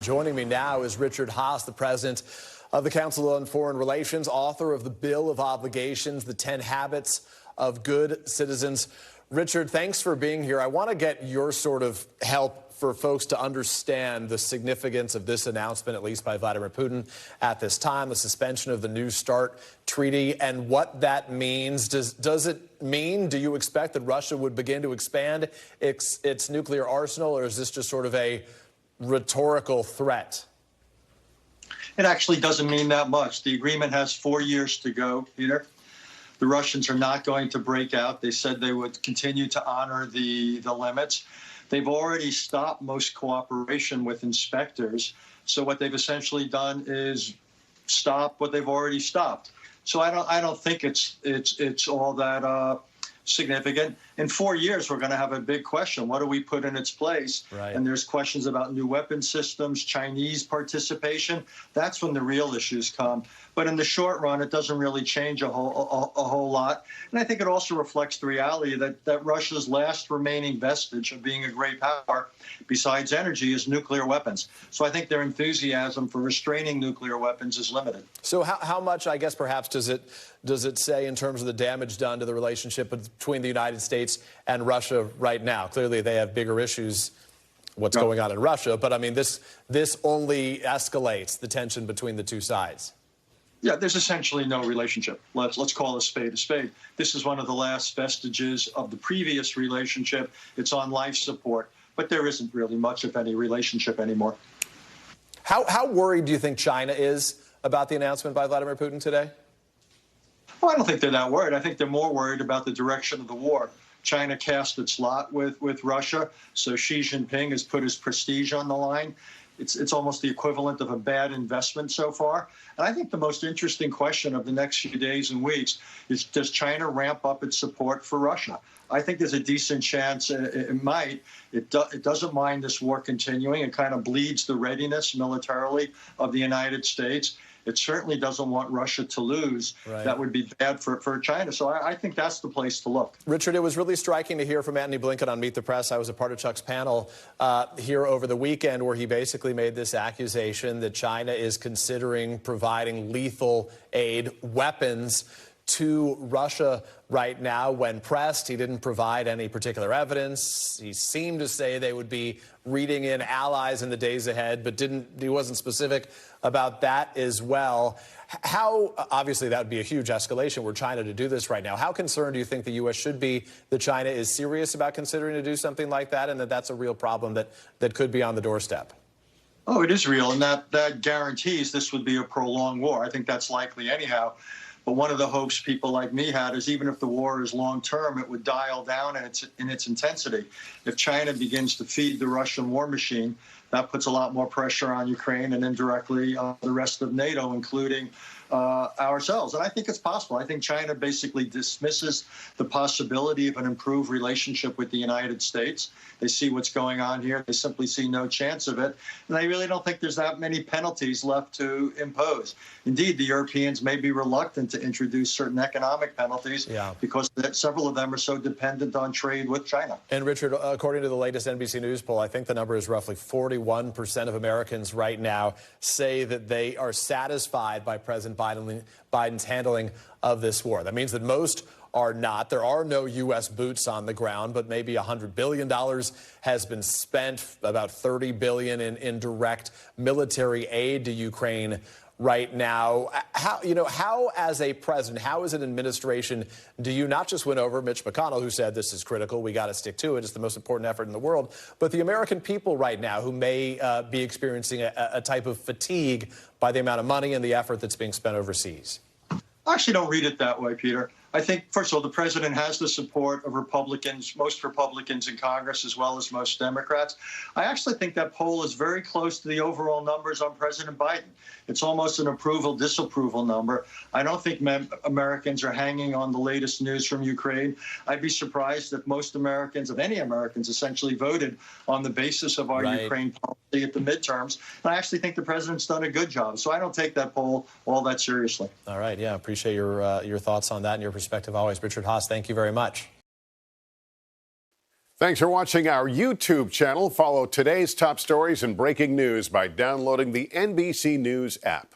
Joining me now is Richard Haass, the president of the Council on Foreign Relations, author of the Bill of Obligations, the 10 Habits of Good Citizens. Richard, thanks for being here. I want to get your sort of help for folks to understand the significance of this announcement, at least by Vladimir Putin at this time, the suspension of the New START treaty, and what that means. Does it mean, do you expect that Russia would begin to expand its nuclear arsenal, or is this just sort of a rhetorical threat? It actually doesn't mean that much. The agreement has 4 years to go, Peter. The Russians are not going to break out. They said they would continue to honor the limits. They've already stopped most cooperation with inspectors. So what they've essentially done is stop what they've already stopped. So I don't think it's all that significant. In 4 years, we're going to have a big question. What do we put in its place? Right. And there's questions about new weapon systems, Chinese participation. That's when the real issues come. But in the short run, it doesn't really change a whole lot. And I think it also reflects the reality that Russia's last remaining vestige of being a great power, besides energy, is nuclear weapons. So I think their enthusiasm for restraining nuclear weapons is limited. So how much, I guess, perhaps does it say in terms of the damage done to the relationship between the United States and Russia right now? Clearly, they have bigger issues, what's going on in Russia. But, I mean, this only escalates the tension between the two sides. Yeah, there's essentially no relationship. Let's call a spade. This is one of the last vestiges of the previous relationship. It's on life support. But there isn't really much, if any, relationship anymore. How worried do you think China is about the announcement by Vladimir Putin today? Well, I don't think they're that worried. I think they're more worried about the direction of the war. China cast its lot with Russia, so Xi Jinping has put his prestige on the line. It's almost the equivalent of a bad investment so far. And I think the most interesting question of the next few days and weeks is, does China ramp up its support for Russia? I think there's a decent chance it might. It doesn't mind this war continuing. It kind of bleeds the readiness militarily of the United States. It certainly doesn't want Russia to lose. Right. That would be bad for China. So I think that's the place to look. Richard, it was really striking to hear from Antony Blinken on Meet the Press. I was a part of Chuck's panel here over the weekend, where he basically made this accusation that China is considering providing lethal aid, weapons, to Russia right now. When pressed, he didn't provide any particular evidence. He seemed to say they would be reading in allies in the days ahead, but he wasn't specific about that as well. How, obviously, that would be a huge escalation were China to do this right now. How concerned do you think the U.S. should be that China is serious about considering to do something like that, and that that's a real problem that could be on the doorstep? Oh, it is real, and that guarantees this would be a prolonged war. I think that's likely anyhow. But one of the hopes people like me had is, even if the war is long-term, it would dial down in its intensity. If China begins to feed the Russian war machine, that puts a lot more pressure on Ukraine and indirectly on the rest of NATO, including ourselves. And I think it's possible. I think China basically dismisses the possibility of an improved relationship with the United States. They see what's going on here. They simply see no chance of it. And I really don't think there's that many penalties left to impose. Indeed, the Europeans may be reluctant to introduce certain economic penalties because several of them are so dependent on trade with China. And Richard, according to the latest NBC News poll, I think the number is roughly 41% of Americans right now say that they are satisfied by President Biden's handling of this war. That means that most are not. There are no U.S. boots on the ground, but maybe $100 billion has been spent, about $30 billion in direct military aid to Ukraine right now. How as a president, how as an administration, do you not just win over Mitch McConnell, who said this is critical, we got to stick to it, it's the most important effort in the world, but the American people right now who may be experiencing a type of fatigue by the amount of money and the effort that's being spent overseas? I actually don't read it that way, Peter. I think, first of all, the president has the support of Republicans, most Republicans in Congress, as well as most Democrats. I actually think that poll is very close to the overall numbers on President Biden. It's almost an approval-disapproval number. I don't think Americans are hanging on the latest news from Ukraine. I'd be surprised if most Americans, if any Americans, essentially voted on the basis of our Ukraine policy at the midterms. And I actually think the president's done a good job. So I don't take that poll all that seriously. All right. Yeah, appreciate your thoughts on that and your perspective always. Richard Haass, thank you very much. Thanks for watching our YouTube channel. Follow today's top stories and breaking news by downloading the NBC News app.